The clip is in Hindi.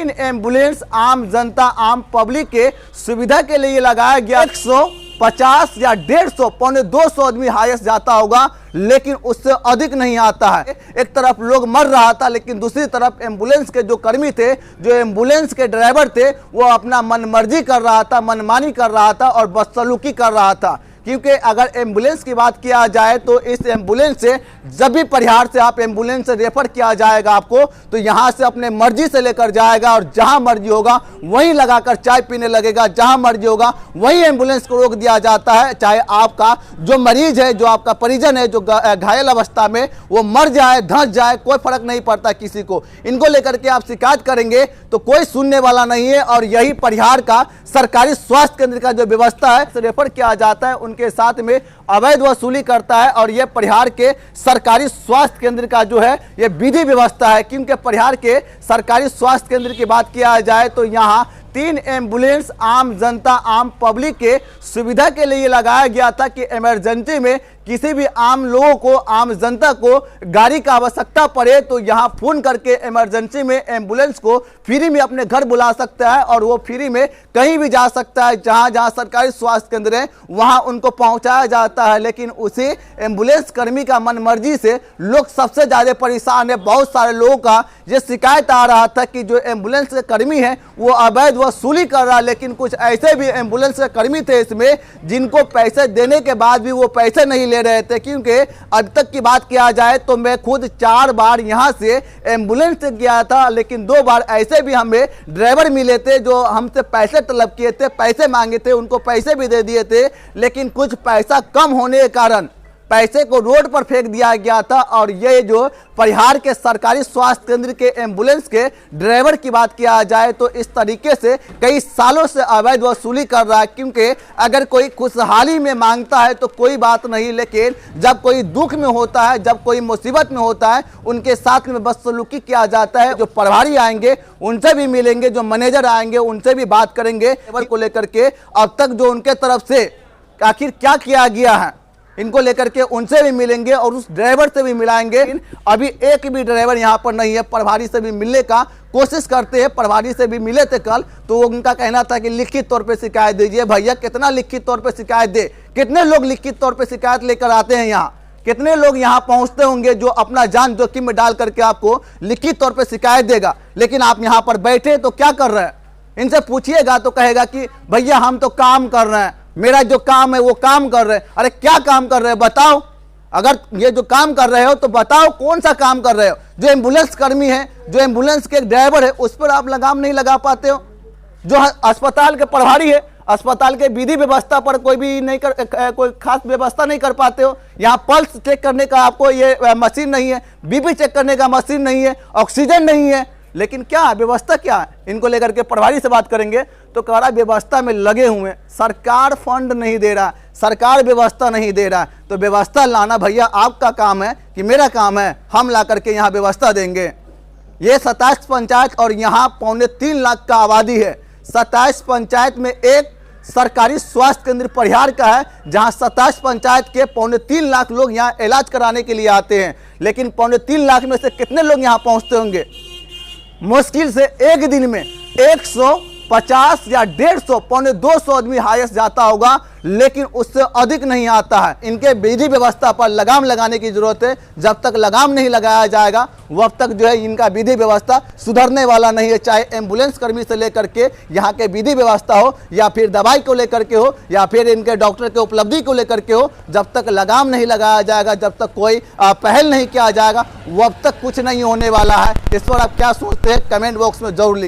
3 एम्बुलेंस आम जनता आम पब्लिक के सुविधा के लिए लगाया गया। 150 या 150 पौने 200 आदमी हाईएस्ट जाता होगा, लेकिन उससे अधिक नहीं आता है। एक तरफ लोग मर रहा था, लेकिन दूसरी तरफ एम्बुलेंस के जो कर्मी थे, जो एम्बुलेंस के ड्राइवर थे, वो अपना मनमर्जी कर रहा था, मनमानी कर रहा था और बदसलूकी कर रहा था। क्योंकि अगर एम्बुलेंस की बात किया जाए तो इस एम्बुलेंस से जब भी परिहार से आप एम्बुलेंस से रेफर किया जाएगा आपको, तो यहाँ से अपने मर्जी से लेकर जाएगा और जहाँ मर्जी होगा वहीं लगाकर चाय पीने लगेगा, जहाँ मर्जी होगा वहीं एम्बुलेंस को रोक दिया जाता है। चाहे आपका जो मरीज है, जो आपका परिजन है, जो घायल अवस्था में, वो मर जाए, धंस जाए, कोई फर्क नहीं पड़ता किसी को। इनको लेकर के आप शिकायत करेंगे तो कोई सुनने वाला नहीं है। और यही परिहार का सरकारी स्वास्थ्य केंद्र का जो व्यवस्था है, रेफर किया जाता है, उनके साथ में अवैध वसूली करता है। और यह परिहार के सरकारी स्वास्थ्य केंद्र का जो है यह विधि व्यवस्था है। क्योंकि परिहार के सरकारी स्वास्थ्य केंद्र की बात किया जाए तो यहाँ 3 एम्बुलेंस आम जनता आम पब्लिक के सुविधा के लिए लगाया गया था कि इमरजेंसी में किसी भी आम लोगों को, आम जनता को गाड़ी का आवश्यकता पड़े तो यहाँ फोन करके इमरजेंसी में एम्बुलेंस को फ्री में अपने घर बुला सकता है और वो फ्री में कहीं भी जा सकता है। जहाँ जहाँ सरकारी स्वास्थ्य केंद्र है वहाँ उनको पहुँचाया जाता है। लेकिन उसी एम्बुलेंस कर्मी का मनमर्जी से लोग सबसे ज़्यादा परेशान है। बहुत सारे लोगों का ये शिकायत आ रहा था कि जो एम्बुलेंस कर्मी है वो अवैध वसूली कर रहा है। लेकिन कुछ ऐसे भी एम्बुलेंस कर्मी थे इसमें जिनको पैसे देने के बाद भी वो पैसे नहीं ले रहे थे। क्योंकि अब तक की बात किया जाए तो मैं खुद 4 बार यहां से एम्बुलेंस से गया था, लेकिन 2 बार ऐसे भी हमें ड्राइवर मिले थे जो हमसे पैसे तलब किए थे, पैसे मांगे थे, उनको पैसे भी दे दिए थे। लेकिन कुछ पैसा कम होने के कारण पैसे को रोड पर फेंक दिया गया था। और ये जो परिहार के सरकारी स्वास्थ्य केंद्र के एम्बुलेंस के ड्राइवर की बात किया जाए तो इस तरीके से कई सालों से अवैध वसूली कर रहा है। क्योंकि अगर कोई खुशहाली में मांगता है तो कोई बात नहीं, लेकिन जब कोई दुख में होता है, जब कोई मुसीबत में होता है, उनके साथ में बदसलूकी किया जाता है। जो प्रभारी आएंगे उनसे भी मिलेंगे, जो मैनेजर आएंगे उनसे भी बात करेंगे ड्राइवर को लेकर के। अब तक जो उनके तरफ से आखिर क्या किया गया है इनको लेकर के उनसे भी मिलेंगे और उस ड्राइवर से भी मिलाएंगे। अभी एक भी ड्राइवर यहाँ पर नहीं है। प्रभारी से भी मिलने का कोशिश करते हैं। प्रभारी से भी मिले थे कल, तो उनका कहना था कि लिखित तौर पे शिकायत दीजिए। भैया कितना लिखित तौर पे शिकायत दे? कितने लोग लिखित तौर पे शिकायत लेकर आते हैं यहाँ? कितने लोग यहाँ पहुँचते होंगे जो अपना जान जोखिम में डाल करके आपको लिखित तौर पर शिकायत देगा? लेकिन आप यहाँ पर बैठे तो क्या कर रहे हैं? इनसे पूछिएगा तो कहेगा कि भैया हम तो काम कर रहे हैं, मेरा जो काम है वो काम कर रहे हैं। अरे क्या काम कर रहे हो बताओ? अगर ये जो काम कर रहे हो तो बताओ कौन सा काम कर रहे हो? जो एम्बुलेंस कर्मी है, जो एम्बुलेंस के ड्राइवर है, उस पर आप लगाम नहीं लगा पाते हो। जो अस्पताल के प्रभारी है, अस्पताल के विधि व्यवस्था पर कोई खास व्यवस्था नहीं कर पाते हो। यहाँ पल्स चेक करने का आपको ये मशीन नहीं है, बीपी चेक करने का मशीन नहीं है, ऑक्सीजन नहीं है। लेकिन क्या व्यवस्था क्या है? इनको लेकर के प्रभारी से बात करेंगे तो कह रहा व्यवस्था में लगे हुए, सरकार फंड नहीं दे रहा, सरकार व्यवस्था नहीं दे रहा। तो व्यवस्था लाना भैया आपका काम है कि मेरा काम है? हम ला करके यहाँ व्यवस्था देंगे। ये 27 पंचायत और यहाँ 2.25 लाख का आबादी है। 27 पंचायत में एक सरकारी स्वास्थ्य केंद्र परिहार का है, जहाँ 27 पंचायत के 2.25 लाख लोग यहाँ इलाज कराने के लिए आते हैं। लेकिन 2.25 लाख में से कितने लोग यहाँ पहुँचते होंगे? मुश्किल से एक दिन में 150 या 150 पौने 200 आदमी हाईएस्ट जाता होगा, लेकिन उससे अधिक नहीं आता है। इनके विधि व्यवस्था पर लगाम लगाने की जरूरत है। जब तक लगाम नहीं लगाया जाएगा वब तक जो है इनका विधि व्यवस्था सुधरने वाला नहीं है। चाहे एम्बुलेंस कर्मी से लेकर के यहाँ के विधि व्यवस्था हो, या फिर दवाई को लेकर के हो, या फिर इनके डॉक्टर के उपलब्धि को लेकर के हो, जब तक लगाम नहीं लगाया जाएगा, जब तक कोई पहल नहीं किया जाएगा, वब तक कुछ नहीं होने वाला है। इस पर आप क्या सोचते हैं? कमेंट बॉक्स में जरूर लिखिए।